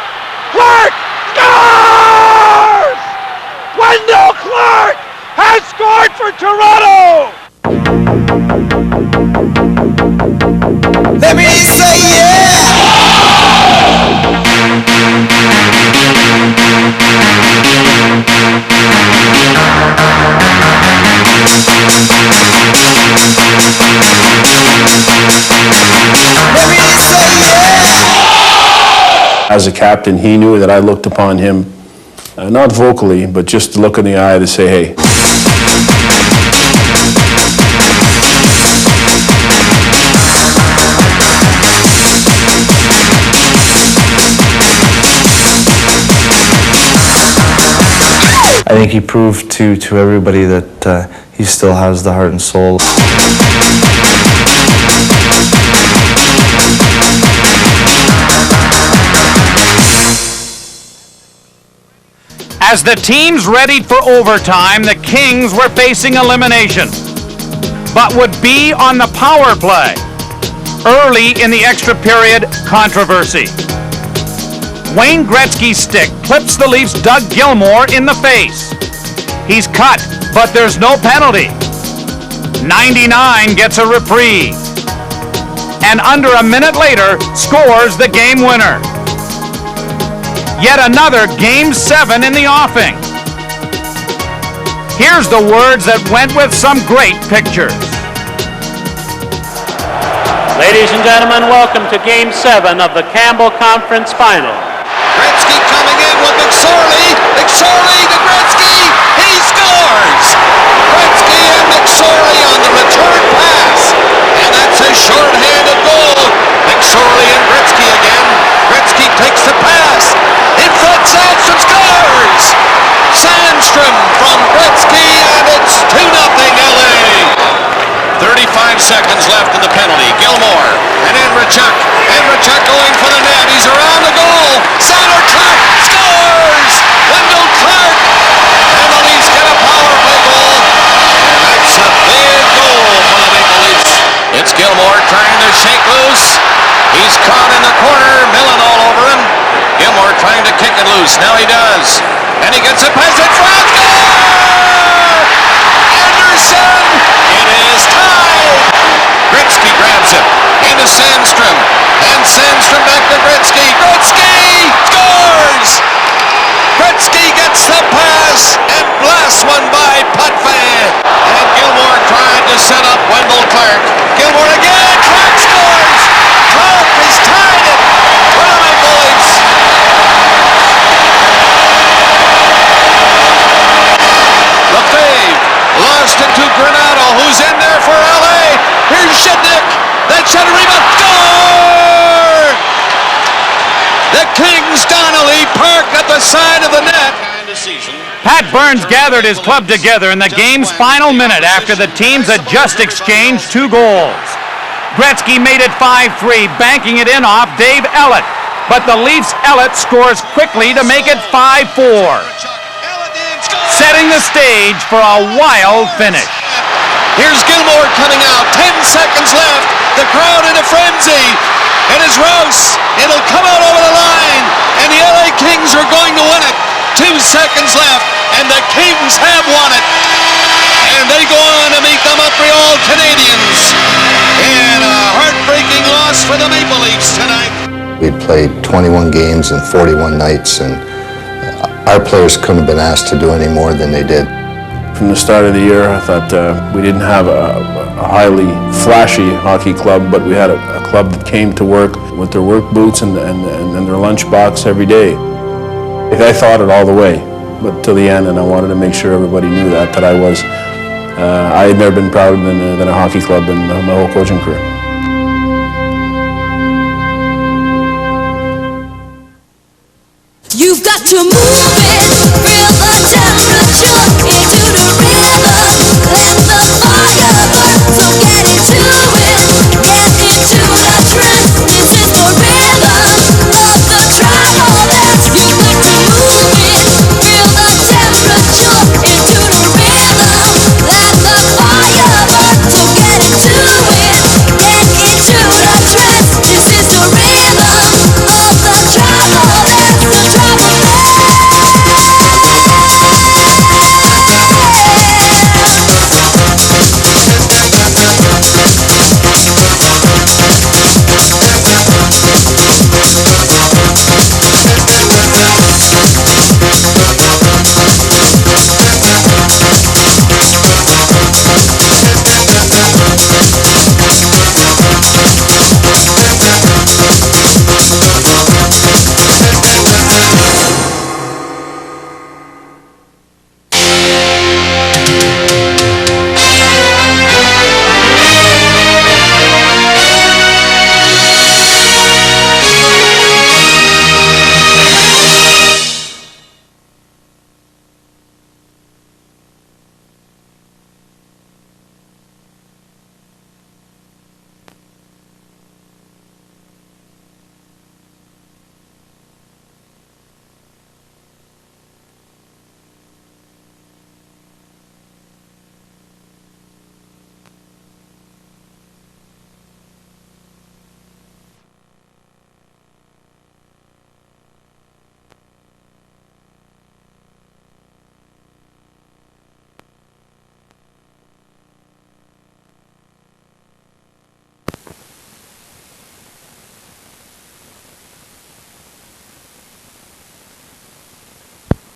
Clark scores! Wendell Clark has scored for Toronto! Let me say As a captain, he knew that I looked upon him, not vocally, but just to look in the eye to say, hey. I think he proved to everybody that he still has the heart and soul. As the teams readied for overtime, the Kings were facing elimination, but would be on the power play. Early in the extra period, controversy. Wayne Gretzky's stick clips the Leafs' Doug Gilmour in the face. He's cut, but there's no penalty. 99 gets a reprieve. And under a minute later, scores the game winner. Yet another Game 7 in the offing. Here's the words that went with some great pictures. Ladies and gentlemen, welcome to Game 7 of the Campbell Conference Final. Gretzky coming in with McSorley. McSorley to Gretzky. He scores! Gretzky and McSorley on the return pass. And that's a short-handed goal. McSorley and Gretzky again. Gretzky takes the pass. In front, Sandstrom scores! Sandstrom from Gretzky, and it's 2-0 LA. 35 seconds left in the penalty. Gilmour and Andrechuk. Andrechuk going for the net. He's around the goal. Center Clark scores! Wendell Clark. And the Leafs get a power play goal. And that's a big goal for the Maple Leafs. It's Gilmour trying to shake loose. He's caught in the corner. Millen all over him. Gilmour trying to kick it loose. Now he does. And he gets it past in front. Goal! Anderson! It is tied! Gretzky grabs it into Sandstrom. And Sandstrom back to Gretzky. Gretzky scores! Gretzky gets the pass and blasts one by Potvin. And Gilmour tried to set up Wendell Clark. Gilmour again. Clark scores! Clark has tied it for the Maple Leafs. Lefebvre lost it to Granato, who's in there for LA. Here's Shednick. That shot a rebound. Score! The Kings Donnelly parked at the side of the net. Pat Burns gathered his club together in the game's final minute after the teams had just exchanged 2 goals. Gretzky made it 5-3, banking it in off Dave Ellett. But the Leafs' Ellett scores quickly to make it 5-4, setting the stage for a wild finish. Here's Gilmour coming out. 10 seconds left. The crowd in a frenzy. And it's Rouse. It'll come out over the line. And the LA Kings are going to win it. 2 seconds left. And the Kings have won it. And they go on to meet the Montreal Canadiens. And a heartbreaking loss for the Maple Leafs tonight. We played 21 games in 41 nights, and our players couldn't have been asked to do any more than they did. From the start of the year, I thought we didn't have a highly flashy hockey club, but we had a club that came to work with their work boots and their lunch box every day. I thought it all the way, but till the end, and I wanted to make sure everybody knew that I was. I had never been prouder than a hockey club in my whole coaching career. You've got to move it.